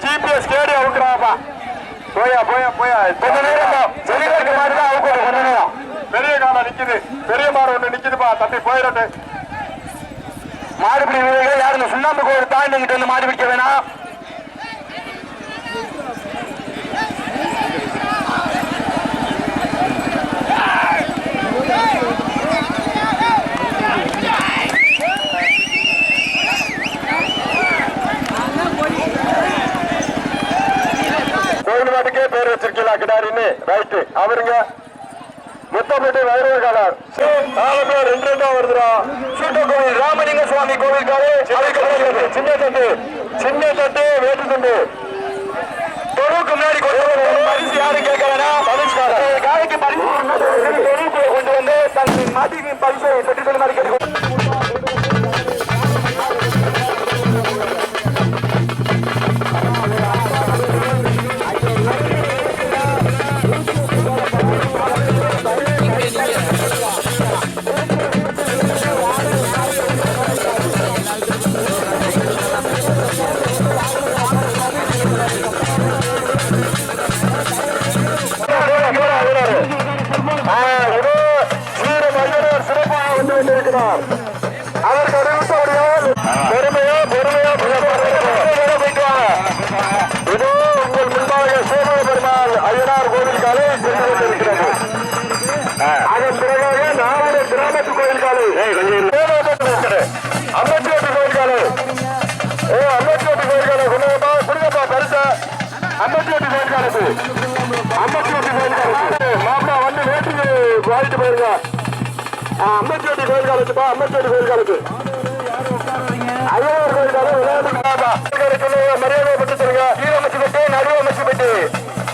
GPS கேடி அவுக்குறாப்பா. போயா போயா போயா கொஞ்ச நேரம் சொல்லிட்டு மாதிரி தான் அவுக்கு கொஞ்ச நேரம். பெரிய காலம் நிக்குது, பெரிய மாடு ஒண்ணு நிக்குதுப்பா, தப்பி போயிடட்டு. மாடுபிடி வீரர்கள் யாருங்க சுண்ணாம்பு கோயில் தாண்டிங்கிட்டு வந்து மாடு பிடிக்க வேணாம். கோயில்வாட்டுக்கே பேர் வச்சிருக்கீங்களா கிடாரின்னு? ரைட்டு. அவருங்க முத்தப்பட்டி வைரவகாலர் 4 பேர் 2 வருதுடா. சூட்ட கோயில் ராமலிங்க சுவாமி கோவில் காலே சின்ன தட்டு, சின்ன தட்டு, வேட்டு தண்டு தொழுவுக்கு முன்னாடி பரிசு யாரும் கேட்கறா? பரிசுக்காரர் காலைக்கு பரிசு கொண்டு வந்து தன் மாட்டிக்கு பரிசை பெற்று சொல்ல மாதிரி கேட்டு அதற்கு அறிவித்தபடியால் பொறுமையா பொறுமையா இதோ உங்கள் முன்பாக சோழ பெருமாள் ஐயனார் கோவில் காலை சென்று கொண்டிருக்கிறது. அதன் பிறகாக நாலு கிராமத்து கோயில் காலை அம்மச்சோட்டு கோயில் காலை அம்மச்சோட்டு கோயில் காலை கொண்டப்பா குடுங்கப்பா பரிசா. அம்மச்சோட்டு கோயில் காலத்து அம்மச்சோட்டு கோயில் காலத்து மாப்பிளா வந்து நேற்று வாங்கிட்டு போயிருங்க. அம்மச்சோட்டி கோயில் காலத்துப்பா, அம்மச்சோட்டி கோயில் காலத்து ஐயனார் கோயில் காலம் மரியாதை பெற்று சொல்லுங்க. கீழ அமைச்சு பெற்று நடுவு அமைச்சு பெற்று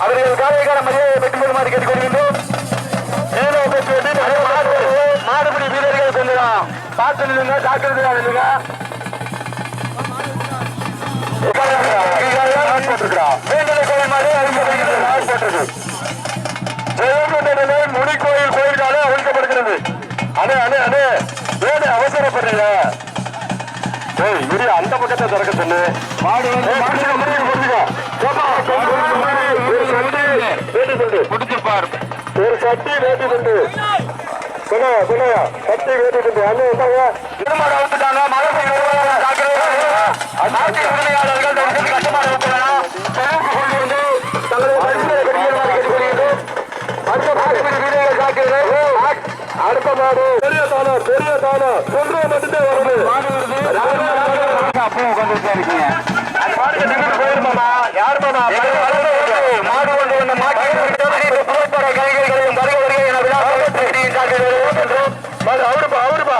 அவர்கள் காலைக்கான மரியாதை பெற்று பெறுமாறு கேட்டுக்கொள்கின்றோம். கீழே பெற்று மாடுபிடி வீரர்கள் கொஞ்சம் பார்த்து நில்லுங்க, டாக்டர் நில்லுங்க. வேண்டலை கோயில் மாதிரி அறிவிக்கப்பட்டிருக்கிறது. ஜெயங்கொண்டனிலே முனி கோயில் கோயில் காலம் அழிக்கப்படுகிறது. அண்ணே அண்ணே அண்ணே வேணு அவசரப்படுறீங்க. இரு அந்த பக்கத்தை திறக்க சொல்லு. மாடு ஒரு சட்டி வேட்டி துண்டு சொன்னையா சட்டி வேட்டி துண்டு அண்ணே வந்தாங்க. திருமாடு அவுத்துட்டாங்க. மழை உரிமையாளர்கள் கட்டுமாடு வைக்கலாம். கொண்டு வந்து தங்களை அடுத்த மாடு பெரிய தானம் சொல்ற மட்டும்தான் வருது. அப்பவும் உட்காந்துட்டே இருக்கீங்க. அது மாடு போயிருமாமா யார் மாமா மாடு கொண்டு வந்த புகைப்பட கைகளையும் வருகை என விழா அவருப்பா அவருப்பா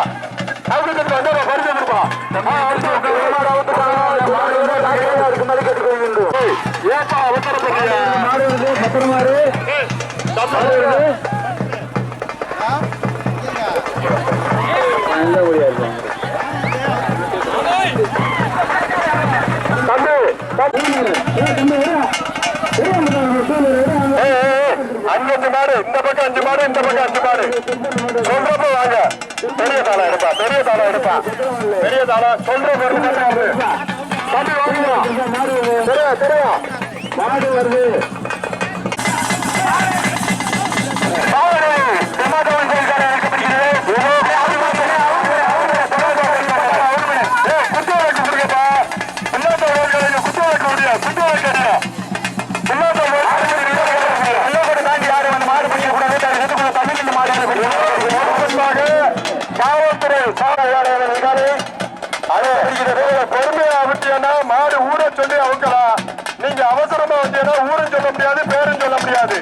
அவருக்கு வந்து பரிசு கொடுப்பா. ஏப்பா அவசரப்படுறீங்க? மாடு வந்து பத்திரமாறு அஞ்சு மாடு இந்த பக்கம் 5 மாடு இந்த பக்கம் 5 மாடு சொல்றப்ப வாங்க. பெரிய தாளம் எடுப்பா, பெரிய தாளம் எடுப்பா, பெரிய தாளம் சொல்ற தெரியா மாடு வருது. பொறுமையா விட்டீங்கன்னா மாடு ஊரை சொல்லி அவுக்கலாம். நீங்க அவசரமா வந்தீங்கன்னா ஊரும் சொல்ல முடியாது, பேரும் சொல்ல முடியாது.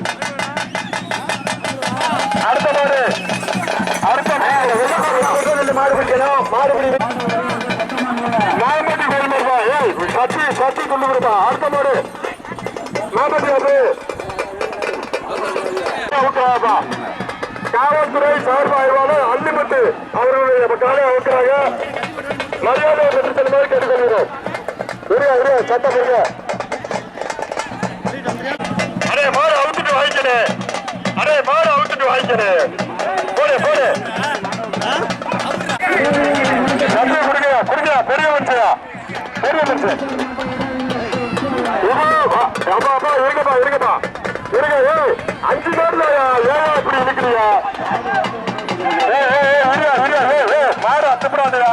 அடுத்த மாடு மாடு பிடிக்கணும். மாடுபிடி மாம்பட்டி கொள்ளுப்பா. சத்தி கொண்டு கொடுப்பா. அடுத்த மாடு மாம்பட்டி அவுக்கலாப்பா. காவல்துறை சார்பாய்வாளர் அள்ளிமட்டு அவர்களுடைய காலை அவுக்கிறாங்க. மரியாதை பெற்று செல்லுமாறு கேட்டுக்கொள்கிறோம். சட்டம் பெருங்க. அடே மாடு அவுத்துட்டு வாங்கிக்கிறேன். போடு சட்டை கொடுங்க பெரிய மனுஷயா பெரிய மனுஷன் அப்பா இருங்கப்பா இருங்கப்பா இருங்க. 5 பேர்ல ஏன் இப்படி நிக்கிறீங்க? மாடு அத்துப்படாதுடா.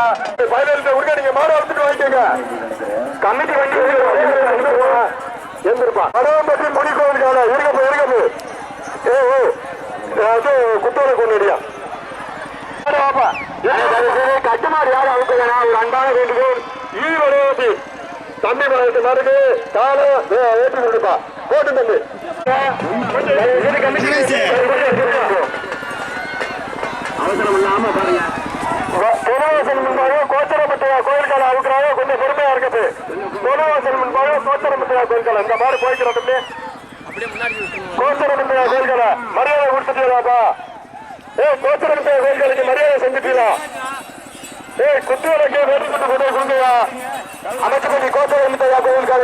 பதினெட்டு உருக்க நீங்க மாடு அறுத்துட்டு வாங்கிக்கோங்க. கமிட்டி வண்டி எந்திருப்பா கடவும்பட்டி முடி கோவிலுக்கான இருக்கப்போ இருக்கப்போ குத்தோட கொண்டுடியா கட்டுமாறு யாரும் அவுக்கலனா ஒரு அன்பான வேண்டுகோள். ஈரோடு தம்பி மனத்து மாடுக்கு காலை ஏற்றி கொடுப்பா போட்டு தம்பி அவசரம் இல்லாம பாருங்க. பொதுவாசல் முன்பாக கோச்சரப்பட்டியா கோயில்கால அவுக்குறாங்க. கொஞ்சம் பொறுமையா இருக்குது. பொதுவாசல் முன்பாக கோச்சரப்பட்டியா கோயில்கால இந்த மாதிரி போய்க்கிறோம். கோச்சரப்பட்டியா கோயில்கால மரியாதை கொடுத்துட்டீங்களாப்பா? கோச்சரப்பட்டியா கோயில்களுக்கு மரியாதை செஞ்சுட்டீங்களா? குத்துவிளக்கு வேட்டி கொண்டு கொண்டு கொடுங்கயா. அமைச்சப்பட்டி கோச்சரப்பட்டியா கோயில்கால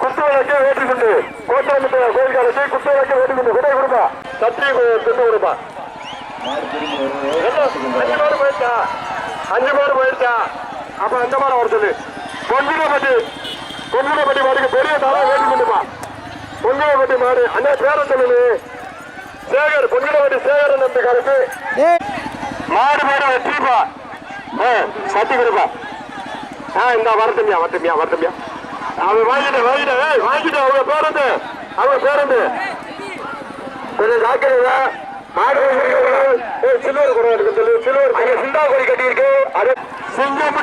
குத்துவிளக்கு வேட்டி கொண்டு கோச்சரப்பட்டியா கோயில்காலத்தை குத்துவிளக்கு வேட்டி கொண்டு கொண்டே கொடுப்பா. சத்திரி கொண்டு கொடுப்பா. 5 மாடு போயிடுச்சா? அப்ப அந்த மாடம் வர சொல்லு. பொங்குடப்பட்டி மாடுக்கு பெரிய தாளா வேண்டி கொண்டுப்பா. பொங்குடப்பட்டி மாடு அண்ணா பேர சொல்லு. சேகர் பொங்குடப்பட்டி சேகர் நம்பிக்காருக்கு மாடு மாடு வெற்றிப்பா. சட்டி கொடுப்பா. இந்த வரத்தம்பியா வரத்தம்பியா வரத்தம்பியா அவன் வாங்கிட்ட அவங்க பேருந்து கொஞ்சம் ஜாக்கிரதா. சில்வர் குறை இருக்கு சொல்லு. சில்வர் சிந்தா கொடி கட்டி இருக்கு. அது சிங்கம்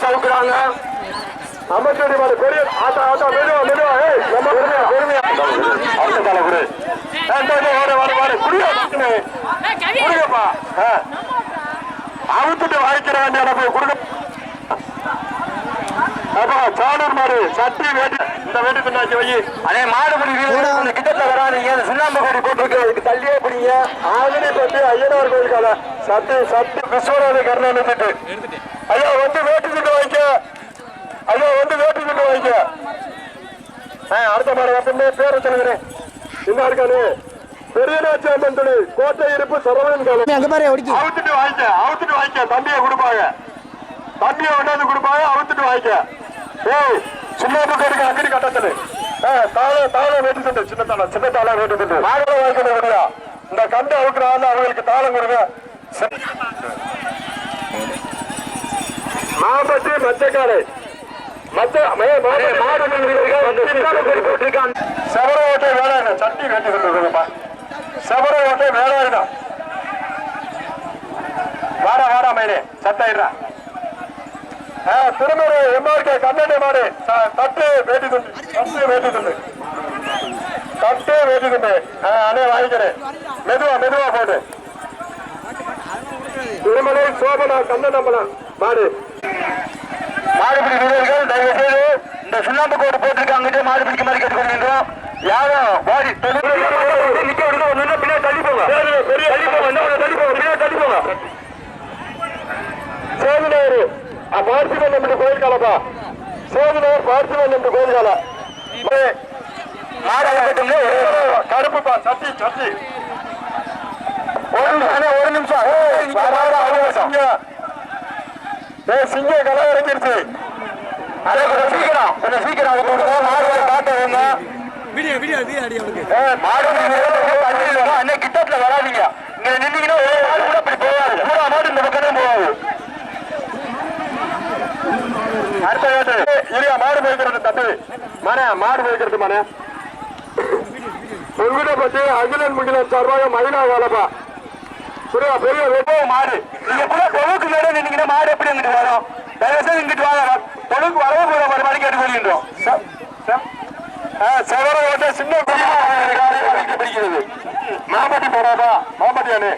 சவுக்குறாங்க. அமைச்சர் மாடு பெரிய ஆட்டா ஆட்டா மெதுவா மெதுவா பொறுமையா குடுங்கப்பா. அவுத்துட்டு வாங்கிக்கிற வேண்டிய போய் கொடுக்க. அப்பா சாணூர் மாடு சட்டி வேட்டி இந்த வேட்டி பின்னாச்சு வை. அதே மாடுபடி கிட்டத்துல வராதீங்க. சுண்ணாம்பு கோடி போட்டுருக்கு. அதுக்கு தள்ளியே பிடிங்க. ஆல்ரெடி பத்தி ஐயனார் கோயிலுக்கால சட்டி சட்டி விஸ்வநாத கருணாநிதி திட்டு. ஐயா வந்து வேட்டி திட்டு வாங்கிக்க. ஐயா வந்து வேட்டி திட்டு வாங்கிக்க. அடுத்த மாடு வரட்டுமே பேர சொல்லுங்க. என்ன இருக்கானு பெரியநாச்சி அம்மன் துணி கோட்டை இருப்பு சரவணன் காலம். அவுத்துட்டு வாங்கிக்க. தம்பியை கொடுப்பாங்க. தம்பியை கொண்டாந்து கொடுப்பாங்க. அவுத்துட்டு வாங்கிக்க. சுண்ணாம்பு கோடிக்கு அக்கடி கட்டத்துல தாளம் வேட்டு தண்டு. சின்ன தாளம் வேட்டு தண்டு. மாடுகளை வாங்கிக்க முடியா? இந்த கண்டு அவுக்குறாங்க. அவங்களுக்கு தாளம் கொடுங்க. மாம்பட்டி மச்சக்காலை செவர ஓட்டை வேளாண் சட்டி வேட்டி சொல்லுங்கப்பா. செவர ஓட்டை வேளாண் வாடா மயிலே சட்டாயிரா. திருமண எம்ஆர்கே கண்ணாடி மாடு தட்டு வேட்டி துண்டு. அண்ணே வாங்கிக்கிறேன். மெதுவா போடு. திருமலை சோபனா கண்ணம்பலம் மாடு. மாடுபிடி வீரர்கள் தயவு செய்து இந்த சுண்ணாம்பு கோடு போட்டிருக்காங்க. மாடு பிடிக்க மாதிரி கேட்டுக்கொள்கின்றோம். யாரும் வாடி பின்னாடி தள்ளி போங்க. சேவினூர் பார்த்திபன் நம்பி கோயில் காலப்பா. சேவினூர் பார்த்திபன் நம்பி கோயில் கால கருப்புப்பா. சட்டி ஒரு நிமிஷம். சிங்க கலை இறங்கிருச்சு. கொஞ்சம் சீக்கிரம் கிட்டத்துல வராதிங்க. இங்க நின்னீங்கன்னா அப்படி போகாது. மாடு இந்த பக்கம் போகாது. அடுத்த மாடு போய்க்கிறது தட்டு மாடு போய்க்கிறது மன உங்ககிட்ட பற்றி அகிலன் முகிலன் சார்பாக மகிழா காலப்பா. புரியா பெரிய வெப்போ மாடு. நீங்க கூட தொழுக்கு மேல நின்னீங்கன்னா மாடு எப்படி இங்கிட்டு வரும்? தயவுசெய்து இங்கிட்டு வாங்க. தொழுக்கு வரவே போற மாதிரி மாதிரி கேட்டு கொள்கின்றோம். செவர ஓட்ட சின்ன பிடிக்கிறது. மாம்பட்டி போறாதா? மாம்பட்டியானே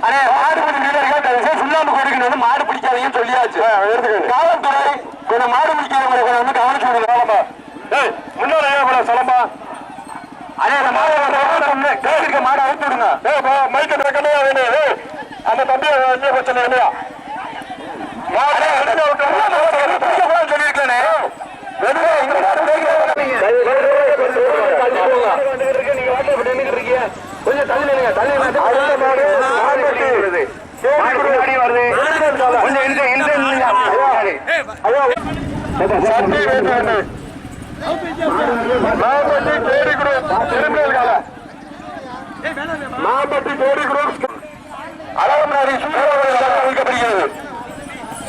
அண்ணே மாடுபிடி வீரர்கள் தயவுசெய்து சுண்ணாம்பு கோடிக்கு வந்து மாடு பிடிக்காதீங்கன்னு சொல்லியாச்சு. காவல்துறை கொஞ்சம் மாடு பிடிக்கிறவங்களை கொஞ்சம் வந்து கவனிச்சு விடுங்க. முன்னாடி சொல்லப்பா. அதே மாடு அவுத்து விடுங்க. மைக்க அந்த தம்பியை பிரச்சனை இல்லையா? சொல்லியிருக்கேன். கொஞ்சம் தள்ளி சட்டி வேண்டு மாம்பட்டி கேடி குரூப் திருமணல் கால மாம்பட்டி கேடி குரூப் அழகமனாரி சூழல் வைக்கப்படுகிறது.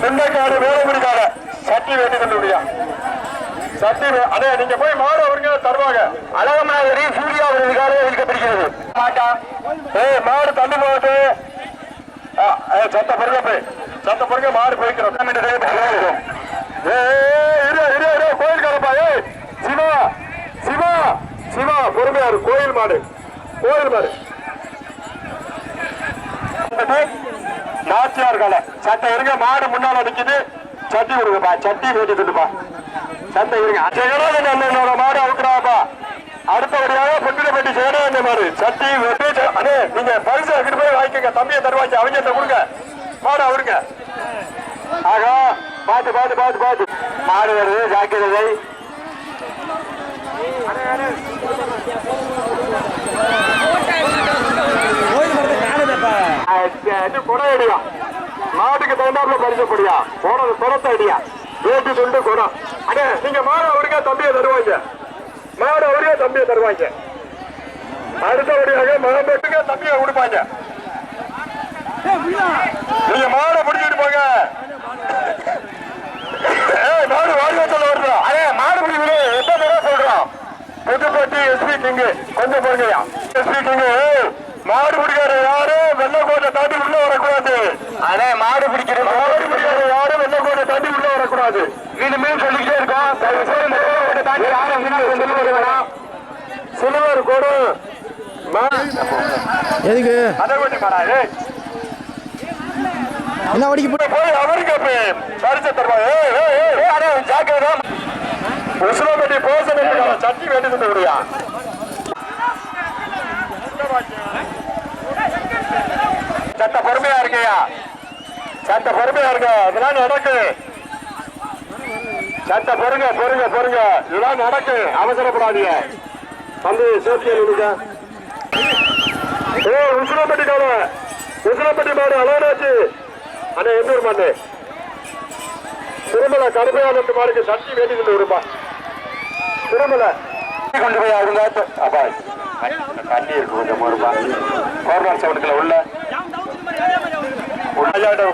சொந்தக்காடு வேலைமுடிக்கால சட்டி வேண்டி கொண்டு சட்டி அதே நீங்க போய் மாடு அவருங்க தருவாங்க. அழகமனாரி சூர்யா அவர்களுக்காக வைக்கப்படுகிறது. மாடு தள்ளி போட்டு சத்த பொருங்க மாடு போய்க்கிறோம். கோயில் காலப்பா சிவா சிவா சிவா பொறுமையாரு கோயில் மாடு நாச்சியார் கால சட்டை இருங்க. மாடு முன்னால நிக்குது. சட்டி கொடுங்கப்பா. சட்டி வேட்டி சொல்லுப்பா. சட்டை இருங்க. என்னோட மாடு அவுக்குறாப்பா. அடுத்தபடியாக பொட்டிலப்பட்டி சேன மாடு சட்டி வெட்டி. அண்ணே நீங்க பரிசு எடுத்துட்டு போய் வாங்கிக்கங்க. தம்பியை தருவாங்க. அவங்க கொடுங்க மாடு அவருங்க. ஆகா பாத்து மாடு வருது. ஜாக்கிரதை. கொடையடியா மாட்டுக்கு தகுந்தாப்புல பரிசப்படியா போனது தொடத்த அடியா வேட்டி துண்டு குடம். அடே நீங்க மாடு அவருக்கே தம்பியை தருவாங்க. அடுத்தபடியாக மாம்பட்டுக்கு தம்பியை கொடுப்பாங்க. நீங்க மாடை பிடிச்சிட்டு போங்க. மாடு வாழ்வாசல் வருதா? அதே மாடு பிடிக்கல எத்தனை தடவை சொல்றோம். புதுப்பட்டி எஸ்பி கிங்கு கொஞ்சம் போங்கயா. எஸ்பி கிங்கு மாடு பிடிக்கிற யாரும் வெள்ளக்கோட்டை தாண்டி உள்ள வரக்கூடாது. அதே மாடு பிடிக்கிற யாரும் வெள்ளக்கோட்டை தாண்டி உள்ள வரக்கூடாது. மீண்டும் சொல்லிக்கிட்டே இருக்கோம். தாண்டி யாரும் சிலுவர் கூட எதுக்கு என்ன வடிக்க போய் அவருக்கு பரிசு தருவாங்க. உசுலப்பட்டி போசனை சட்டி வேண்டி முடியா. சட்ட பொறுமையா இருக்கையா. இதெல்லாம் நடக்கு. சட்ட பொறுங்க இதெல்லாம் நடக்கு. அவசரப்படாதீங்க. வந்து சேர்த்து உசுலப்பட்டி மாடு அலோனாச்சு. அண்ணே எந்த ஒரு மாடு திருமலை கருமையான மாடுக்கு சட்டி வேண்டி கொண்டு வருப்பா. திருமலை கொண்டு போய் அவங்க அப்பா தண்ணி இருக்கு கொஞ்சம் வருப்பா. கோர்னர் சவுண்டுக்குள்ள உள்ள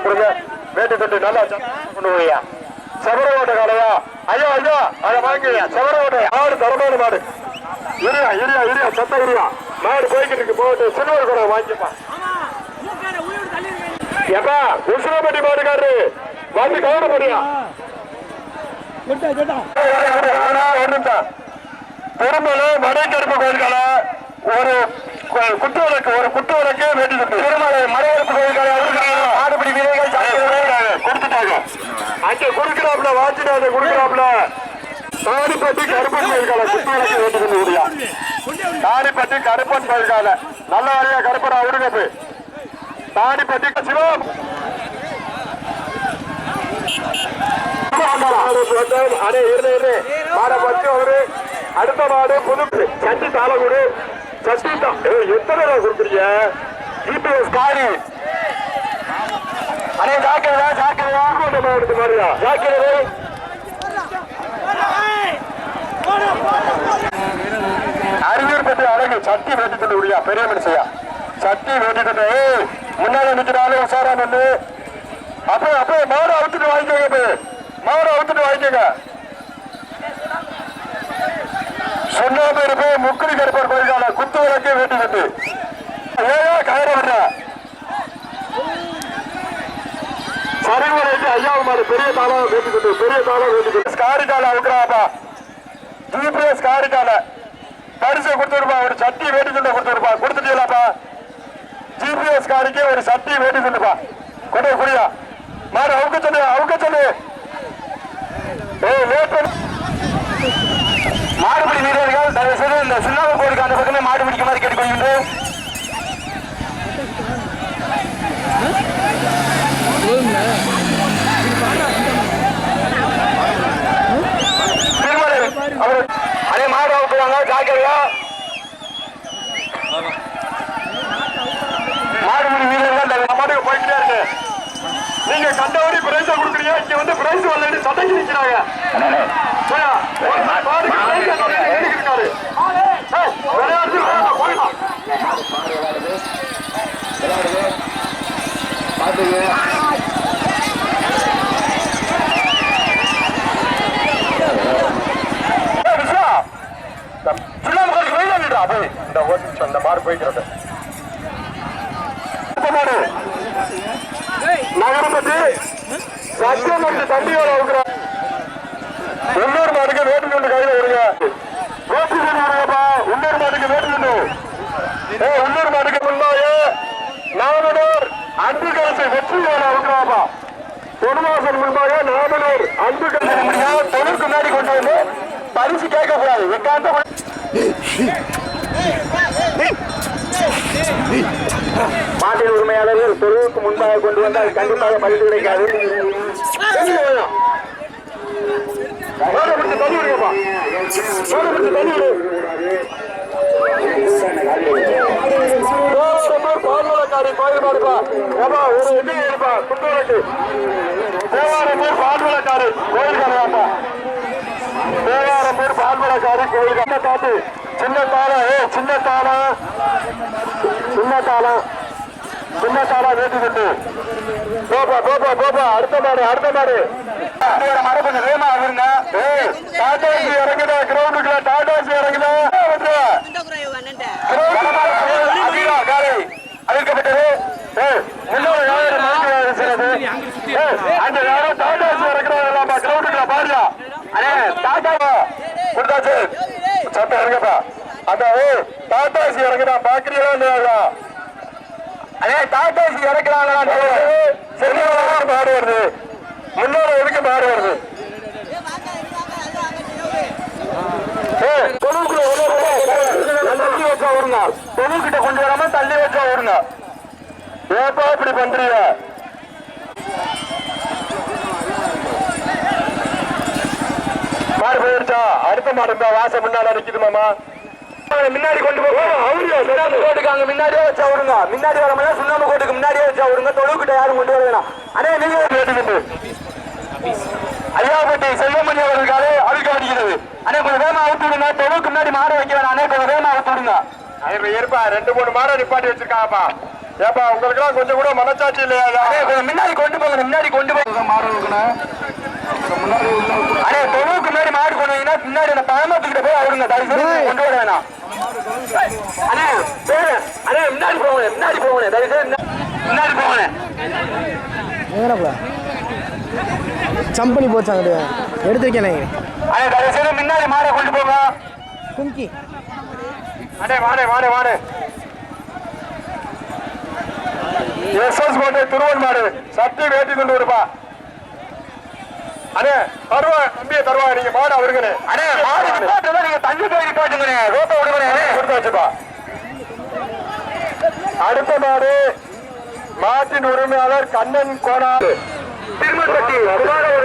கொடுங்க. வேட்டி தொட்டு நல்லா கொண்டு போய்யா. செவர ஓட்ட காலையா. ஐயா அதை வாங்கியா. செவர ஓட்ட ஆடு தரமான மாடு. இரியா சத்த இரியா. மாடு போய்கிட்டு இருக்கு. போட்டு சிறுவர் கூட வாங்கிப்பா. எப்பா உசுலப்பட்டி மாடுக்காரு வந்து கவனப்படியா. பெருமள மடைக்கருப்பு கோயில்கால ஒரு குத்துவிளக்கு வேட்டி தட்டு. திருமலை மடையரப்பு கோயில்கால ஆடுபடி வீரர்கள் கொடுத்துட்டாங்க. அங்கே கொடுக்கிறாப்ல வாட்சிடாத கொடுக்கிறாப்ல. தாடிப்பட்டி கருப்பன் கோயில்கால குத்துவிளக்கு வேட்டி தட்டு முடியா. தாடிப்பட்டி கருப்பன் கோயில்கால நல்ல வழியா கருப்பன் அவருங்க போய் தாடிப்பட்டி சிவம் அடே இரு மாட பச்சு அவரு. அடுத்த மாடு புது சட்டி தாளகுடு சட்டி எத்தனை ரூபா கொடுக்குறீங்க. ஜிபிஎஸ் காரி அடே ஜாக்கிரதா மாவட்டத்து மாதிரியா. ஜாக்கிரதை. அறிவியற்பட்டி அழகு சட்டி வேட்டி தண்டு முடியா. பெரிய மனுஷையா சட்டி வேட்டி தண்டு முன்னால நிக்கிறாலும் உசாரா நின்று அப்ப மாடு அவுத்துட்டு வாங்கிக்கோங்க. சொன்னாம இருப்பே முக்குடி கருப்பர் கோயிலால குத்து விளக்கே வேட்டி கட்டு. கயிற விடுற சரிமுறைக்கு ஐயாவு மாடு பெரிய தாளம் வேட்டி கட்டு. காரிக்கால அவுக்குறாப்பா. ஜிபிஎஸ் காரிக்கால பரிசை கொடுத்துருப்பா. ஒரு சட்டி வேட்டி கட்டு கொடுத்துருப்பா. கொடுத்துட்டீங்களாப்பா. ஜிபிஎஸ் காரிக்கே ஒரு சட்டி வேட்டி கட்டுப்பா. கொண்டு குடியா மாடு அவுக்க சொல்லு. மாடுபிடி வீரர்கள் தயவு செய்து இந்த சுண்ணாம்பு கோயிலுக்கு அந்த பக்கமே மாடு பிடிக்குமாறு கேட்டுக்கொள்கின்றோம். திருமலை அவர் அதே மாடு அவுக்குவாங்க. ஜாக்கிரதையா. மாடுபிடி வீரர்கள் மாட்டுக்கு போய்கிட்டே இருக்கு. நீங்க கண்டவரி பிரைஸ் கொடுக்குறீங்க, இங்க வந்து பிரைஸ் வரலன்னு சட்டைக்கு நிக்கிறாங்க. இந்த மாடு போய்க்கிறது நகரப்பட்டு சத்தியமூர்த்தி தம்பியோட இருக்கிறார். உள்ளூர் மாடுக்கு வேட்டு கொண்டு கையில வருங்க. வேட்டு கொண்டு வருங்கப்பா. உள்ளூர் மாடுக்கு வேட்டு கொண்டு. உள்ளூர் மாடுக்கு முன்னாய நாமனூர் அன்பு கலசை வெற்றி இருக்கிறாப்பா. பொன்வாசல் முன்பாக நாமனூர் அன்பு கலசை முடியாது தொழிற்கு முன்னாடி கொண்டு வந்து பரிசு கேட்கக்கூடாது. எக்காந்த மாட்டின் உரிமையாளர்கள் தொழிலுக்கு முன்பாக கொண்டு வந்தால் கண்டிப்பாக பரிசு கிடைக்காது. பால்வளக்காரி பாதுகாப்பா ஒரு எண்ணி இருப்பா குண்டூருக்கு தேவாரம்பூர் பால்வளக்காரி கோயில் கலையாப்பா. தேவாரம்பூர் பால்வளக்காரி கோயில் கண்ண பார்த்து சின்ன தாளம் வேட்டுக்கிட்டு போப்பா. அடுத்த மாடு மரபு வேமா இருங்க. டாடாசி இறங்குதா கிரௌண்டுக்குள்ள டாடாசி இறங்குதா அழைக்கப்பட்டது. அந்த யாரும் டாடாசி இறக்குறாங்க கிரௌண்டுக்குள்ள பாருங்க. டாடா கொடுத்தாச்சு சட்டம் இறங்கப்பா. அந்த டாடாசி இறங்குதா பாக்குறீங்களா? அதே டாடாசி இறக்குறாங்களா? சரி மாடு வருது. முன்னோட எதுக்கு மாடு வருது? தள்ளி வச்சா விடுங்க. தொழுக்கிட்ட கொண்டு வராம தள்ளி வச்சா விடுங்க. ஏப்பா இப்படி பண்றீங்க? மாடு போயிருச்சா? அடுத்த மாடு இருந்தா வாசம் முன்னால நிக்குது மாமா. முன்னாடி கொண்டு கோட்டுக்கு அங்க முன்னாடியே வச்சா விடுங்க. முன்னாடி வர மாதிரி சுண்ணாம்பு கோட்டுக்கு முன்னாடியே வச்சா விடுங்க. தொழுக்கிட்ட யாரும் கொண்டு வர வேணாம். அதே நீங்க கேட்டுக்கிட்டு ஐயாபட்டி செல்வமணி அவர்களுக்காக அழுக்க அடிக்கிறது. அண்ணே கொஞ்சம் வேகமா அவுத்து விடுங்க. தொழுக்கு முன்னாடி மாட வைக்க வேணாம். அண்ணே கொஞ்சம் வேகமா அவுத்து விடுங்க. இருப்பா 2-3 மாட நிப்பாட்டி வச்சிருக்காங்கப்பா. ஏப்பா உங்களுக்கு எல்லாம் கொஞ்சம் கூட மனச்சாட்சி இல்லையா? கொஞ்சம் முன்னாடி கொண்டு போங்க. முன்னாடி கொண்டு போங்க. மாடு இருக்கணும். அண்ணே தொழுக்கு முன்னாடி மாடு கொண்டு வந்தீங்கன்னா முன்னாடி அந்த பழமத்துக்கிட்ட போய் அவருங்க தயவுசெய்து கொண்டு வர வேணாம். அண்ணே அண்ணே முன்னாடி போகணும். தயவுசெய்து முன்னாடி போகணும். சம்பனி போச்சாங்க எடுத்துருக்கேன். தயவுசெய்து முன்னாடி மாடை கொண்டு போங்க. கும்கி அடே மாடு எஸ்எஸ் கோட்டை திருவன் மாடு சட்டி வேட்டி கொண்டு வருப்பா. அண்ணே தம்பியை தருவாங்க. நீங்க மாடு அவருங்கண்ணே. அண்ணே மாடு நீங்க தண்ணி போய் நிப்பாட்டுங்க. ரோட்டை விடுங்க. கொடுத்து வச்சுப்பா. அடுத்த மாடு மாட்டின் உரிமையாளர் கண்ணன் கோனார் திருமணப்பட்டி ஒரு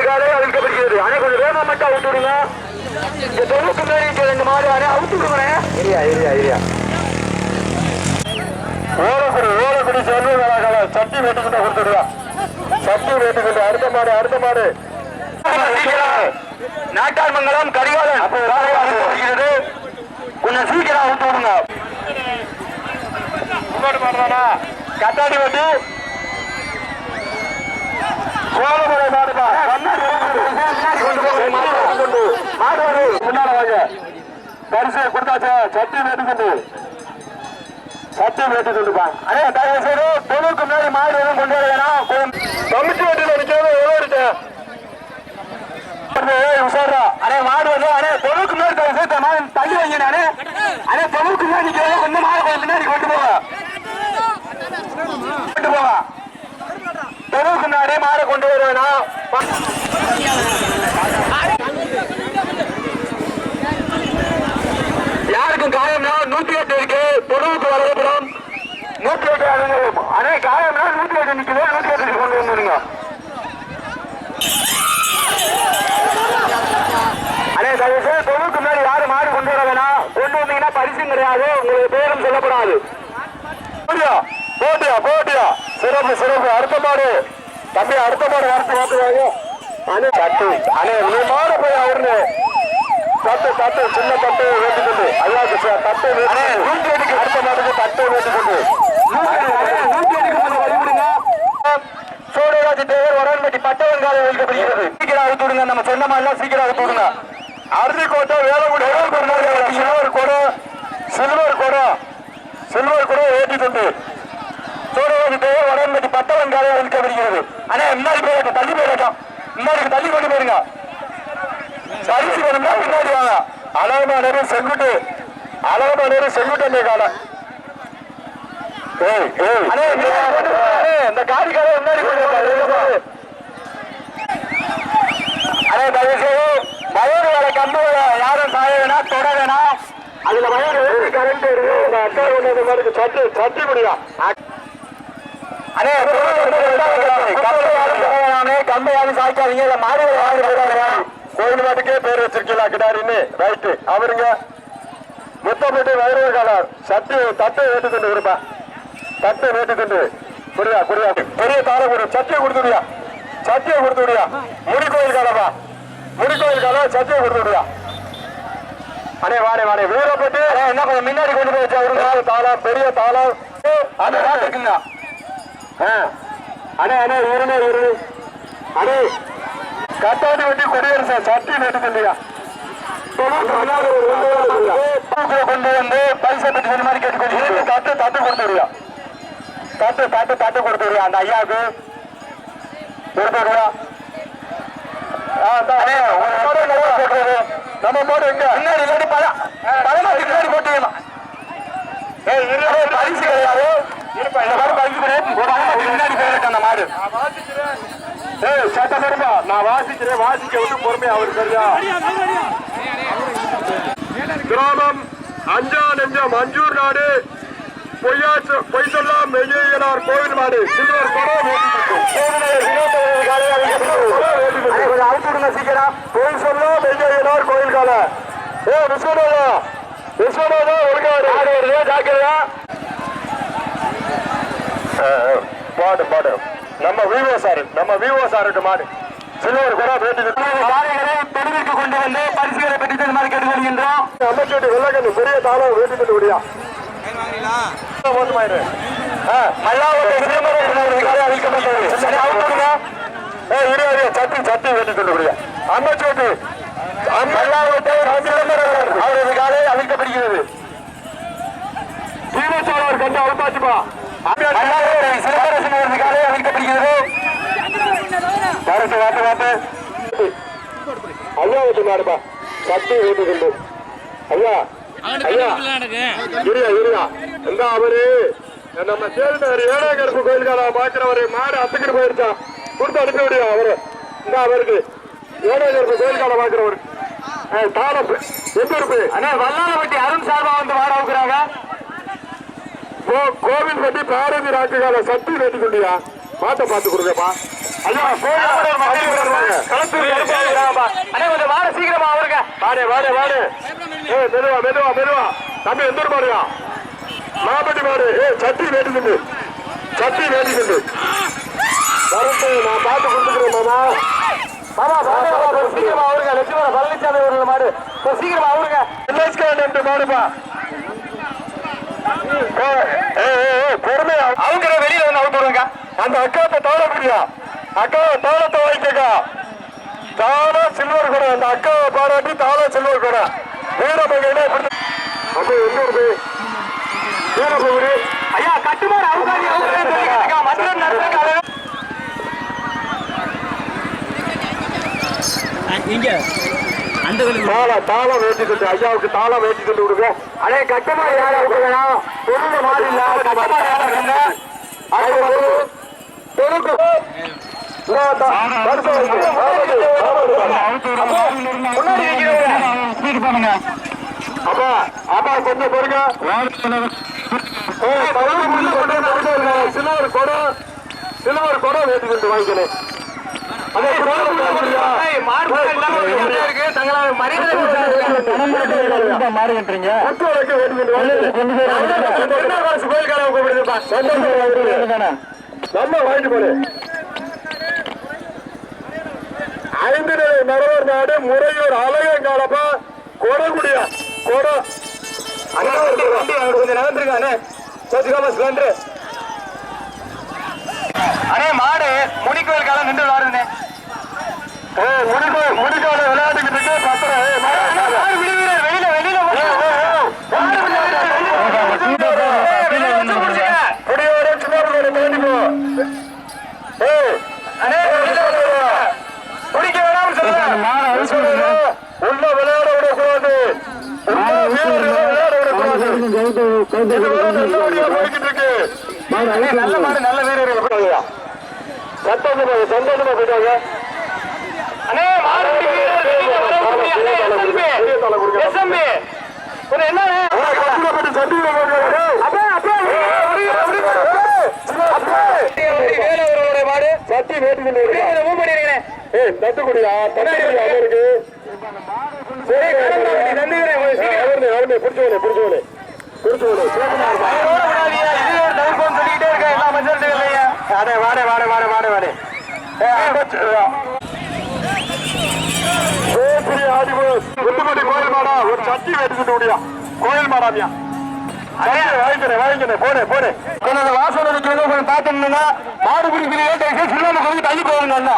காலை அழிக்கப்படுகிறது. அணை கொஞ்சம் வேகமா மட்டும் அவுத்து விடுங்க. இந்த தொகுப்பு மேலே 2 மாடு அணை அவுத்து விடுங்க. ஏரியா ஓலக்குடி செல்வ சட்டி வேட்டுக்கிட்ட கொடுத்துடுவா. சட்டி வேட்டுக்கிட்ட அடுத்த மாடு நாட்டார் மங்கலம் கரிகாலன் கொஞ்சம் சீக்கிரம் அவுத்து விடுங்க. கட்டாடி வட்டி கோலமுறை மாடுப்பா. மாடு முன்னால வாங்க. பரிசு கொடுத்தாச்சா? சட்டி வேட்டு கொண்டுப்பா. அதே தயவு செய்து தொழுக்கு முன்னாடி மாடு எதுவும் கொண்டு வர வேணாம். கமிட்டி வட்டியில் நிற்கிறது எவ்வளோ இருக்கு உசாரா? அடே மாடு வந்து அடே தொழுக்கு முன்னாடி தயவு செய்து தள்ளி வைங்க. அடே தொழுக்கு முன்னாடி நிற்கிறது கொஞ்சம் மாடு முன்னாடி கொண்டு போவா. தொழுக்கு முன்னாடி மாடு கொண்டு வர வேணாம். யாருக்கும் காயம்னா 108 இருக்கு. தொழுவுக்கு வரப்புறம் 108 அடே காயம்னா 108 நிற்குது. 108 கொண்டு வந்துருங்க. அடே தயவுசெய்து தொழுவுக்கு முன்னாடி யாரும் மாடு கொண்டு வர வேணாம். கொண்டு வந்தீங்கன்னா பரிசும் கிடையாது. உங்களுக்கு பேரும் சொல்லப்படாது. போட்டியா சிறப்பு. அடுத்த மாடு தம்பி அடுத்த மாடு வார்த்தை மாத்துவாங்க அண்ணே தட்டு அண்ணே நீ மாடு போய் அவருன்னு தட்டு தட்டு சின்ன தட்டு வேண்டிக்கொண்டு ஐயாவுக்கு தட்டு அடுத்த மாட்டுக்கு தட்டு வேண்டிக்கொண்டு சோழராஜ் தேவர் வரான்பட்டி பட்டவன்காலை வைக்கப்படுகிறது சீக்கிரம் அழுத்து விடுங்க நம்ம சொன்ன மாதிரிலாம் சீக்கிரம் அழுத்து விடுங்க அருதிக்கோட்டை வேலைக்குடி சில்வர் கூட ஏற்றிக்கொண்டு சோழராஜ் தேவர் வரான்பட்டி பட்டவன்காலை வைக்கப்படுகிறது ஆனா முன்னாடி போயிடட்டும் தள்ளி போயிடட்டும் முன்னாடி தள்ளி கொண்டு போயிருங்க சரிசு வேணும்னா பின்னாடி வாங்க அழகமானரு செங்குட்டு கால இந்த காரிக்கார முன்னாடி அண்ணே தயவுசெய்து வயது வேலை கம்பு யாரும் சாய வேணாம் தொட வேணாம் அதுல வயது கரண்ட் அக்கா கொண்டு மாதிரி சட்டி முடியும் அண்ணே கம்பை யாரும் சாய்க்காதீங்க மாடு கோயில் மாட்டுக்கே பேர் வச்சிருக்கீங்களா கிடாரின்னு ரைட்டு அவருங்க முத்தப்பட்டு வயிறு காலார் சட்டி தட்டு வேட்டுக்கொண்டு இருப்பா தட்டு வேட்டுக்கொண்டு புரியா பெரிய தாளை கொடு சட்டியை கொடுத்துடுயா முடிக்கோயில் காலப்பா முடிக்கோயில் காலம் சட்டியை கொடுத்துடுயா அண்ணே வாடே வீரப்பட்டு என்ன கொஞ்சம் முன்னாடி கொண்டு போய் வச்சு தாளம் பெரிய தாளம் அந்த இருக்குங்க அண்ணே இரு அண்ணே கட்டாடி வெட்டி கொடியரச சட்டி வேட்டுக்கொண்டியா கொண்டு வந்து பரிசை பெற்று சொன்ன மாதிரி கேட்டுக்கொண்டு தட்டு கொடுத்துடுயா தட்டு கொடுத்துடுயா அந்த ஐயாவுக்கு கொடுத்துடுயா நம்ம போடு எங்க முன்னாடி இல்லாட்டி பழமாட்டி முன்னாடி போட்டுக்கலாம் பரிசு கிடையாது இந்த மாதிரி பரிசு முன்னாடி போயிருக்கு அந்த மாடு சட்ட சரிப்பா நான் வாசிக்கிறேன் வாசிக்க விட்டு பொறுமையா அவரு சரியா கிராமம் அஞ்சா நெஞ்சம் அஞ்சூர் நாடு பொய் சொல்லலாம் மெய்யனார் கோவில் மாடு சில்வர் அவுத்துடுங்க சீக்கிரம் பொய் சொல்லும் மெய்யனார் கோவில் கால விஸ்வநாதா ஒரு ஜாக்கிரதா பாடு நம்ம விவோ சாருக்கு மாடு சில்வர் கூட தெருவிற்கு கொண்டு வந்து பரிசுகளை பெற்று மாதிரி கேட்டுக்கொள்கின்றோம் அமைச்சர் வெள்ளக்கண்ணு பெரிய தாளம் வேட்டிட்டு விடியா சட்டி வேட்டிட்டு விடியா அமைச்சோட்டு அவரது காலை அவிழ்க்கப்படுகிறது தீனச்சோழர் கண்டு அவப்பாச்சுப்பா சிலம்பரசன் காலை அவிழ்க்கப்படுகிறது வாட்டு ஐயா வச்சு மாடுப்பா சட்டி வீட்டுக்கு ஐயா இருயா எங்க அவரு நம்ம சேர்ந்தாரு ஏழாங்கருப்பு கோயிலுக்கான பாக்குறவரு மாடு அத்துக்கிட்டு போயிருச்சான் கொடுத்து அனுப்பி விடியா அவரு இந்த அவருக்கு ஏழாங்கருப்பு கோயிலுக்கான பாக்குறவரு தாளம் எங்க இருக்கு அண்ணா வல்லாளப்பட்டி அருண் சார்பா வந்து வாட வைக்கிறாங்க கோவில் பட்டி பாரதி ராஜகால சட்டி வேட்டி கொண்டியா மாட்ட பார்த்து கொடுங்கப்பா ஐயா கொஞ்சம் வாட சீக்கிரமா அவருங்க வாடு மெதுவா தம்பி எந்த பாருங்க மாப்பட்டி மாடு சட்டி வேட்டுக்குண்டு வரட்டு நான் பார்த்து கொடுத்துக்கிறேன் சீக்கிரமா அவருங்க லட்சுமண பழனிசாமி ஒரு மாடு சீக்கிரமா அவருங்க மாடுப்பா பொறுமையா அவங்க வெளியில வந்து அவுத்துடுங்க அந்த அக்காத்த தாள முடியா அக்காவை தாளத்தை வாங்கிக்கா தாளம் சில்வர் கூட அந்த அக்காவை பாராட்டி தாளம் சில்வர் கூட வீரபகை அப்போ எங்க இருக்கு வீரபகுடி ஐயா கட்டுமாறு அவங்க மந்திரம் நடத்திருக்காரு தாளம் வேட்டி கொண்டு ஐயாவுக்கு தாளம் வேட்டி கொண்டு விடுங்க அதே கட்டுமாறு யாராவது வேணாம் பொருள் மாதிரி அப்பா கொஞ்சம் பொறுங்க சில்வர் கூட வேட்டி கொண்டு வாங்கிக்கணும் நம்ம வாங்கிட்டு போல 5 நிலை மரவர் நாடு முறையூர் அலையங்காலப்பா கொடகுடிய கொட கொஞ்சம் நகர்ந்துருக்கானே அண்ணே மாடு முடிக்கோயில் காலம் நின்று விளாடுனே முடிக்கால விளையாட்டுக்கிட்டு வெளியில வெளியில குடிக்க வேணாம் சொல்லுங்க உள்ள விளையாட விடக்கூடாது விளையாட விடக்கூடாது போய்கிட்டு இருக்கு நல்ல மாடு நல்ல வீரர்கள் சந்தோஷமா சந்தோஷமா போயிட்டாங்க அண்ணே மாடு சட்டி வேட்டு தட்டுக்குடியா தட்டுக்குடியா இருக்கு கோயில் மாடா ஒரு சட்டி வேட்டு முடியா கோயில் மாடாமியா வாங்கிக்கிறேன் போனே போனே கொஞ்சம் வாசல் கொஞ்சம் பாத்துனா மாடு பிடிக்கிறீங்க கொஞ்சம் தள்ளி போகுங்க அண்ணா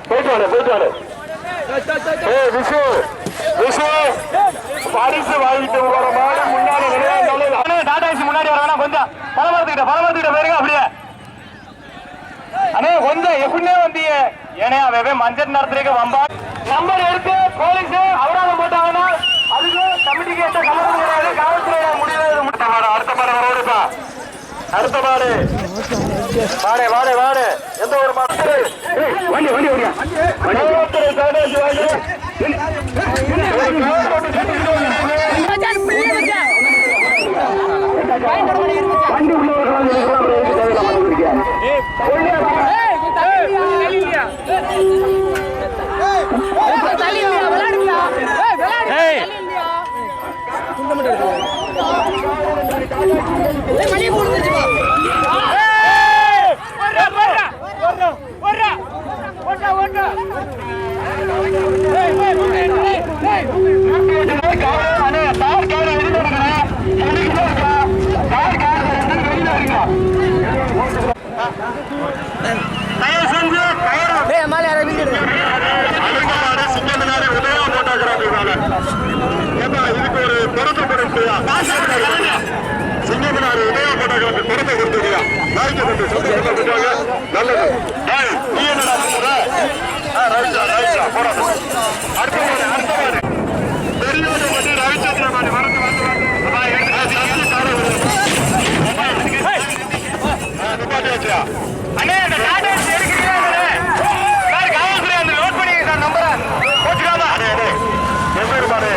போயிட்டு வாங்க விசு விசு பரிசு வாங்கிட்டு வர மாடு முன்னாடி டாடா ஏசி முன்னாடி வர கொஞ்சம் பலமரத்துக்கிட்ட போயிருங்க அப்படியே அண்ணே கொஞ்சம் எப்படின்னே வந்தீங்க ஏனே அவன் மஞ்சள் நடத்துறீங்க வம்பா நம்பர் எடுத்து போலீஸ் அவராக போட்டாங்கன்னா அதுக்கு கமிட்டிக்கு எந்த சம்மந்தம் கிடையாது காவல்துறை முடியாது அடுத்த மாடு வரோடுப்பா அடுத்த மாடு வாடு எந்த ஒரு மாடு வண்டி இதுக்கு ஒரு பொறுப்பு கொடுத்தியா சிங்கமனார் உதய போட்டோகிராஃபி பொறுப்பை கொடுத்துருக்கியா நல்லது நீ என்னடா அடுத்த பெரியோட பற்றி ரவிச்சந்திரன் அண்ணே அந்த டாடா எடுக்கிறீங்களா காவல்துறை அந்த நோட் பண்ணிங்க சார் நம்பரை போச்சுக்காமா எப்படி பாரு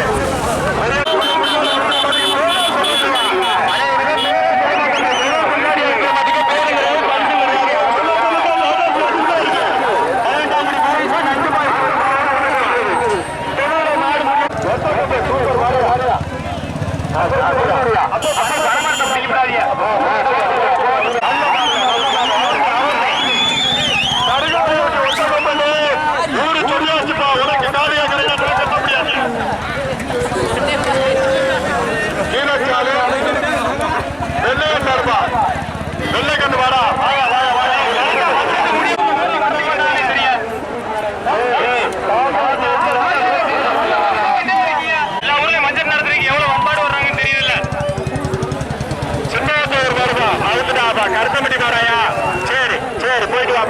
கருத்தம்பட்டி மாறாயா சரி போயிட்டு வா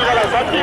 நல்லா சட்டி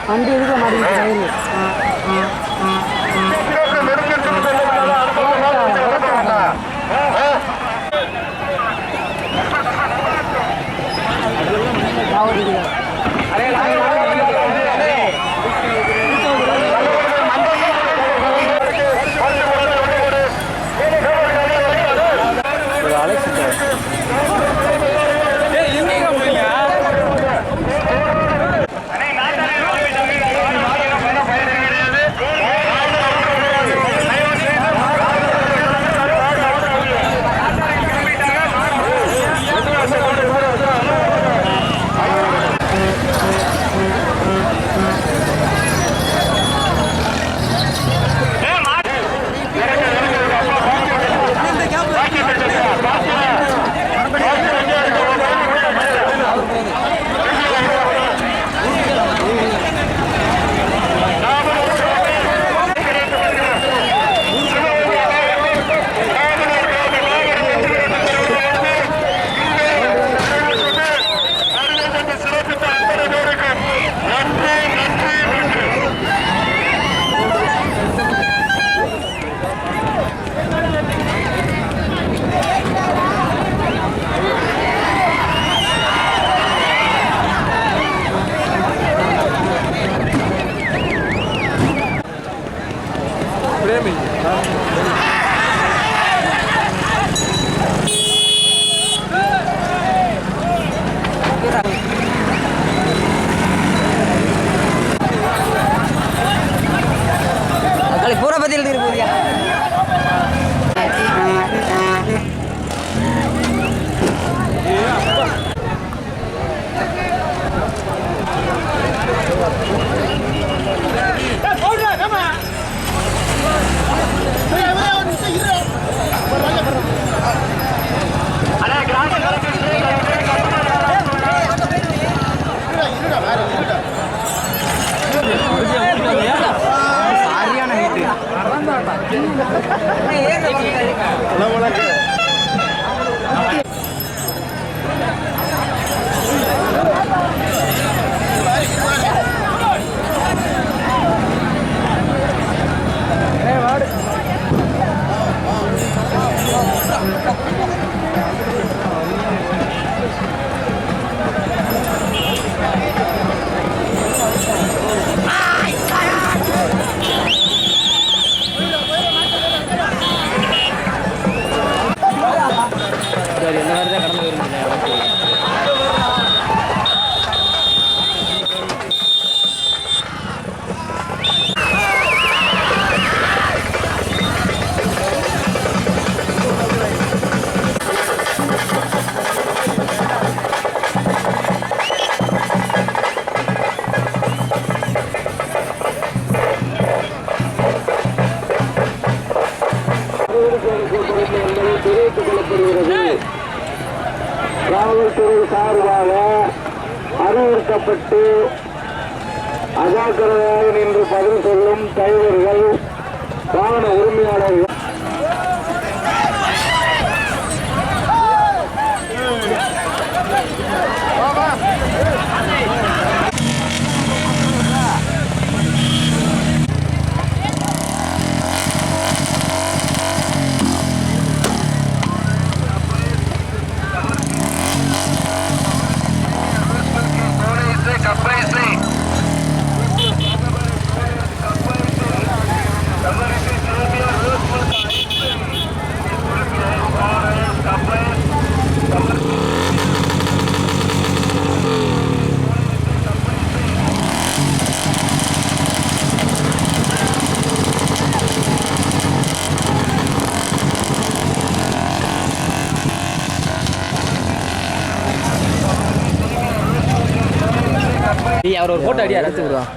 வண்டி இருக்க மாட்டேங்குது. पूरा बदल दे रही है। காவல்துறை சார்பாக அறிவுறுத்தப்பட்டு அஜாக்கிரதையாக நின்று பதில் சொல்லும் டிரைவர்கள், வாகன உரிமையாளர்கள் அவர் ஒரு போட்டோ அடியா எடுத்து விடுவான்.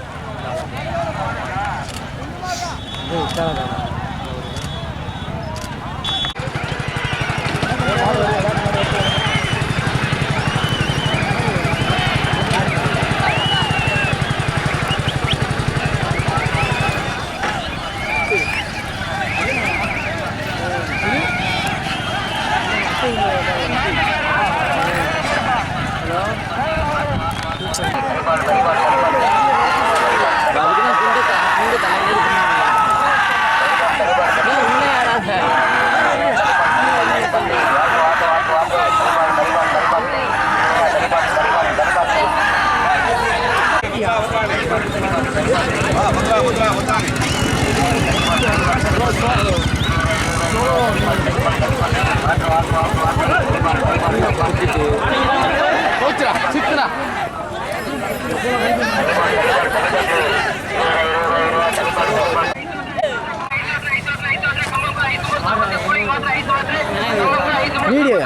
வீடியோ